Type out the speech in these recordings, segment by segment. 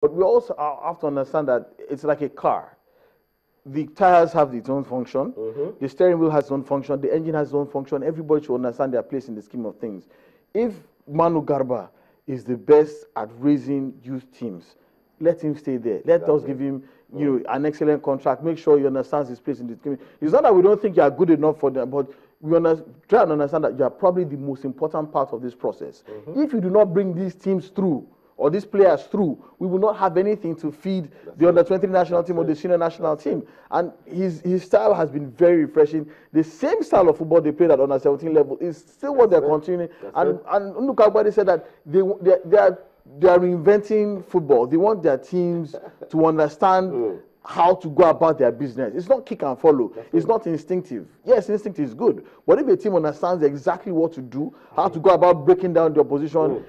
But we also have to understand that it's like a car. The tires have its own function. The steering wheel has its own function. The engine has its own function. Everybody should understand their place in the scheme of things. If Manu Garba is the best at raising youth teams, let him stay there. Let us give him, an excellent contract. Make sure he understands his place in the team. It's not that we don't think you are good enough for them, but we try and understand that you are probably the most important part of this process. If you do not bring these teams through, or these players through, we will not have anything to feed the under-20 national team or the senior national team. And his style has been very refreshing. The same style of football they played at under-17 level is still what they're continuing. And Nduka said that they are reinventing football. They want their teams to understand how to go about their business. It's not kick and follow. It's not instinctive. Yes, instinct is good. But if a team understands exactly what to do, how to go about breaking down the opposition,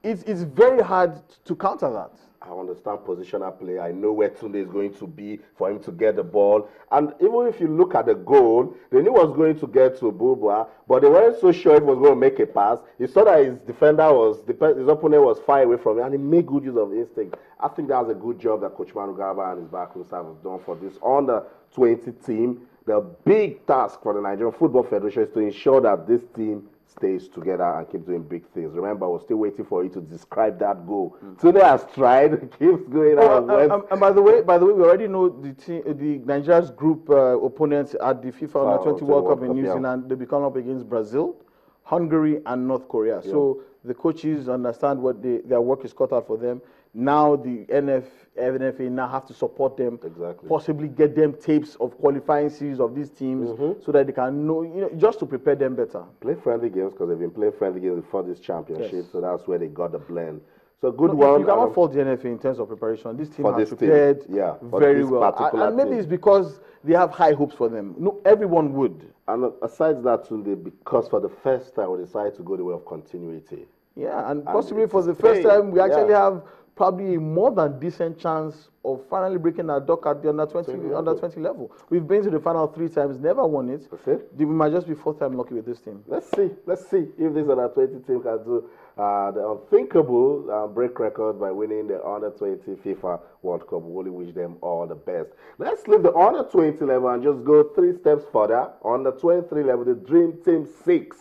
it's very hard to counter that. I understand positional play. I know where Tunde is going to be for him to get the ball. And even if you look at the goal, they knew he was going to get to Bulbua, but they weren't so sure if he was going to make a pass. He saw that his his opponent was far away from him, and he made good use of instinct. I think that was a good job that Coach Manu Garba and his backroom staff have done for this under-20 team. The big task for the Nigerian Football Federation is to ensure that this team stays together and keep doing big things. Remember, we're still waiting for you to describe that goal. Today has tried, keeps going on. And by the way, we already know the Nigeria's group opponents at the FIFA Under-20 World Cup in New Zealand. They will come up against Brazil, Hungary, and North Korea. Yeah. So the coaches understand what their work is cut out for them. Now the NFA now have to support them, possibly get them tapes of qualifying series of these teams so that they can know, just to prepare them better. Play friendly games because they've been playing friendly games before this championship, so that's where they got the blend. So good one. You cannot fault the NFA in terms of preparation. This team has prepared very well. And maybe it's because they have high hopes for them. No, everyone would. And aside that, because for the first time we decided to go the way of continuity. Yeah, and possibly for the first time we actually have probably a more than decent chance of finally breaking our duck at the under-20 level. We've been to the final 3 times, never won it. We might just be 4th time lucky with this team. Let's see if this under-20 team can do the unthinkable, break record by winning the under-20 FIFA World Cup. We really wish them all the best. Let's leave the under-20 level and just go 3 steps further. On the 23 level, the Dream Team 6.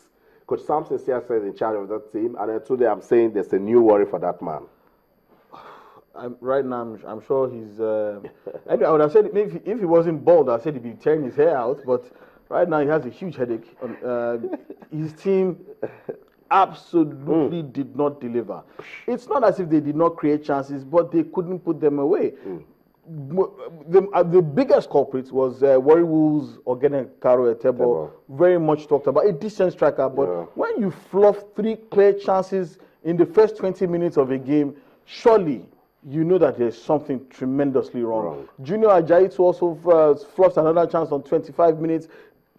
Coach Samson Siasa is in charge of that team, and then today I'm saying there's a new worry for that man. Right now, I'm sure he's. Anyway, I would have said if he wasn't bald, I said he'd be tearing his hair out. But right now, he has a huge headache. His team absolutely did not deliver. It's not as if they did not create chances, but they couldn't put them away. The biggest culprit was Warri Wolves Ogene Karo Etebo, very much talked about. A decent striker, but when you fluff 3 clear chances in the first 20 minutes of a game, surely you know that there's something tremendously wrong. Junior Ajayi also fluffed another chance on 25 minutes.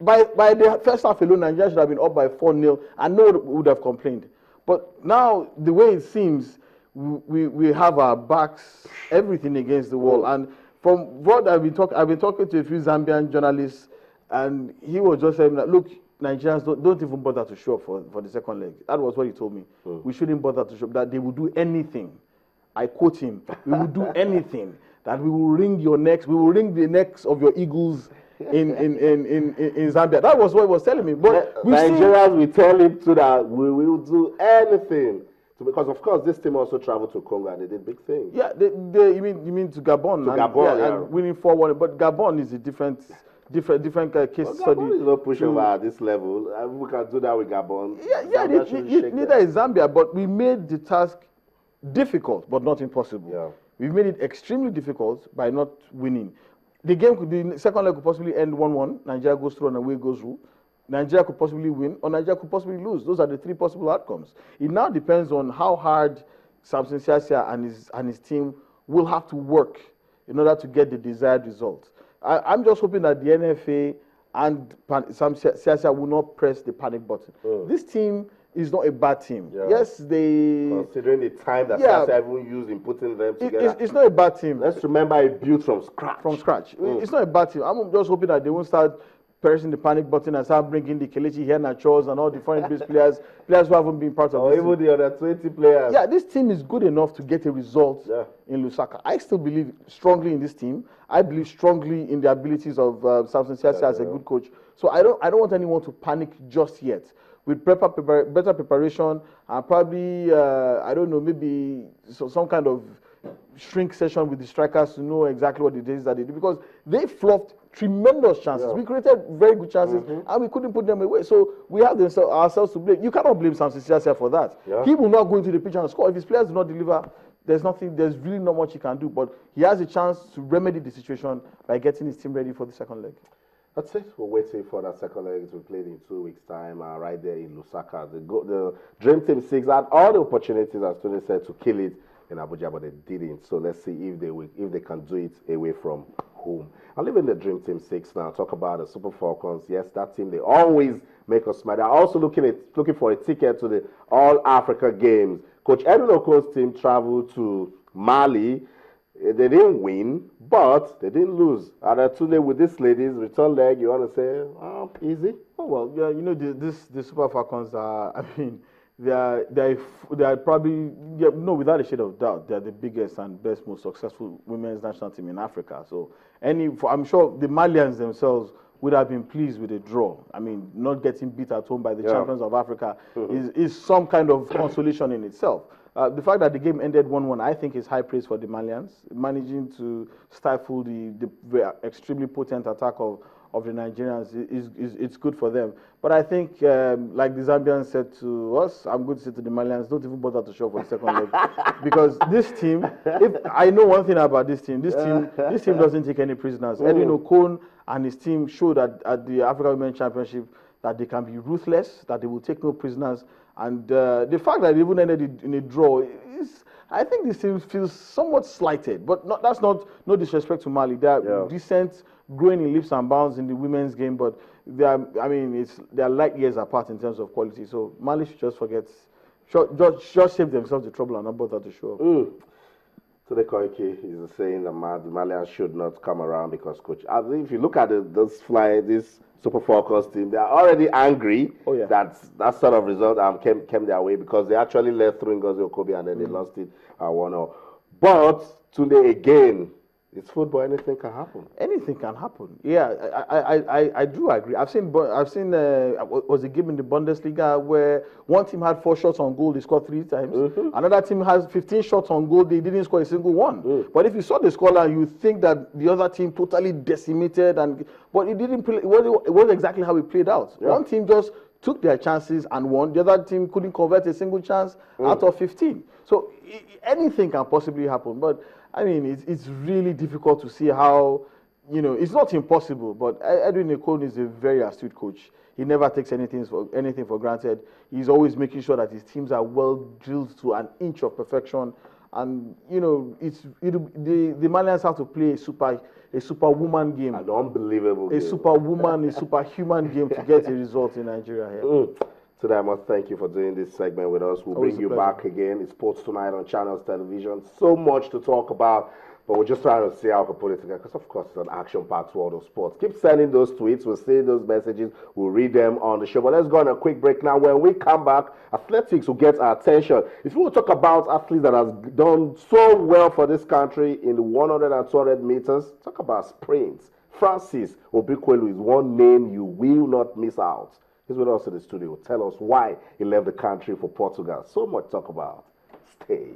By the first half alone, Nigeria should have been up by 4-0, and no one would have complained. But now, the way it seems, we have our backs, everything against the wall. And from what I've been talking to a few Zambian journalists, and he was just saying that, look, Nigerians don't even bother to show up for the second leg. That was what he told me. We shouldn't bother to show up, that they will do anything. I quote him, we will do anything, that we will wring your necks, we will wring the necks of your eagles in Zambia. That was what he was telling me. But Nigerians will tell him too that we will do anything. Because of course this team also traveled to Congo and they did big things. Yeah, you mean to Gabon? To Gabon, and winning 4-1. But Gabon is a different case study. Gabon is not pushover at this level. We can do that with Gabon. Neither is Zambia. But we made the task difficult, but not impossible. Yeah. We've made it extremely difficult by not winning. The second leg could possibly end 1-1. Nigeria goes through and away goes through. Nigeria could possibly win, or Nigeria could possibly lose. Those are the 3 possible outcomes. It now depends on how hard Samson Siasia and his team will have to work in order to get the desired result. I'm just hoping that the NFA and Samson Siasia will not press the panic button. This team is not a bad team. Yeah. Yes, considering the time that Siasia even used in putting them together. It's not a bad team. Let's remember it built from scratch. It's not a bad team. I'm just hoping that they won't start pressing the panic button and start bringing the Kelechi Iheanachos and all the foreign-based players who haven't been part of or this even team. the other 20 players. Yeah, this team is good enough to get a result in Lusaka. I still believe strongly in this team. I believe strongly in the abilities of Samson Siasia as a good coach. So I don't want anyone to panic just yet. With better preparation and probably, I don't know, maybe some kind of shrink session with the strikers to know exactly what it is that they do, because they fluffed tremendous chances. We created very good chances and we couldn't put them away. So we have ourselves to blame. You cannot blame Samson Siasia for that. He will not go into the pitch and score. If his players do not deliver, there's really not much he can do. But he has a chance to remedy the situation by getting his team ready for the second leg. That's it. We're waiting for that second leg to be played in 2 weeks' time, right there in Lusaka. The Dream Team 6 had all the opportunities, as Tony said, to kill it in Abuja, but they didn't. So let's see if they can do it away from home. I'll leave in the Dream Team 6 now. Talk about the Super Falcons. Yes, that team, they always make us smile. They're also looking for a ticket to the All Africa Games. Coach Edwin Okon's team traveled to Mali. They didn't win, but they didn't lose. And today with this ladies return leg, you want to say, easy? Oh well, yeah, you know the Super Falcons are. I mean, they are probably without a shade of doubt, they are the biggest and best, most successful women's national team in Africa. So I'm sure the Malians themselves would have been pleased with a draw. I mean, not getting beat at home by the champions of Africa is some kind of consolation in itself. The fact that the game ended 1-1, I think, is high praise for the Malians, managing to stifle the extremely potent attack of the Nigerians. It's good for them. But I think, like the Zambians said to us, I'm going to say to the Malians, don't even bother to show up for the second leg, because this team. If I know one thing about this team doesn't take any prisoners. Edwin Okon and his team showed at the African Women's Championship that they can be ruthless, that they will take no prisoners. And the fact that it even ended in a draw is, I think this team feels somewhat slighted. But that's no disrespect to Mali. They are decent, growing in leaps and bounds in the women's game, but they are light years apart in terms of quality. So Mali should just just save themselves the trouble and not bother to show up. So the Koike is saying that the Malians should not come around because, coach, if you look at this Super Falcons team, they are already angry that sort of result came their way, because they actually led through Ngozi Okobi and then they lost it 1-0. But today again, it's football. Anything can happen. Anything can happen. Yeah, I do agree. I've seen was a game in the Bundesliga where one team had 4 shots on goal, they scored 3 times. Another team has 15 shots on goal, they didn't score a single one. But if you saw the scoreline, you think that the other team totally decimated, but it didn't. It wasn't exactly how it played out. One team just took their chances and won. The other team couldn't convert a single chance out of 15. So anything can possibly happen. But I mean, it's really difficult to see how, it's not impossible, but Edwin Okon is a very astute coach. He never takes anything for granted. He's always making sure that his teams are well drilled to an inch of perfection. And, the Malians have to play a superwoman game. An unbelievable game. A superwoman, a superhuman game to get a result in Nigeria here. Today, I must thank you for doing this segment with us. We'll bring you back again. It's Sports Tonight on Channels Television. So much to talk about, but we're just trying to see how we can put it together, because, of course, it's an action-packed world of sports. Keep sending those tweets. We'll see those messages. We'll read them on the show. But let's go on a quick break now. When we come back, athletics will get our attention. If you want to talk about athletes that have done so well for this country in the 100 and 200 meters, talk about sprints. Francis Obikwelu is one name you will not miss out. He's with us in the studio. Tell us why he left the country for Portugal. So much to talk about. Stay.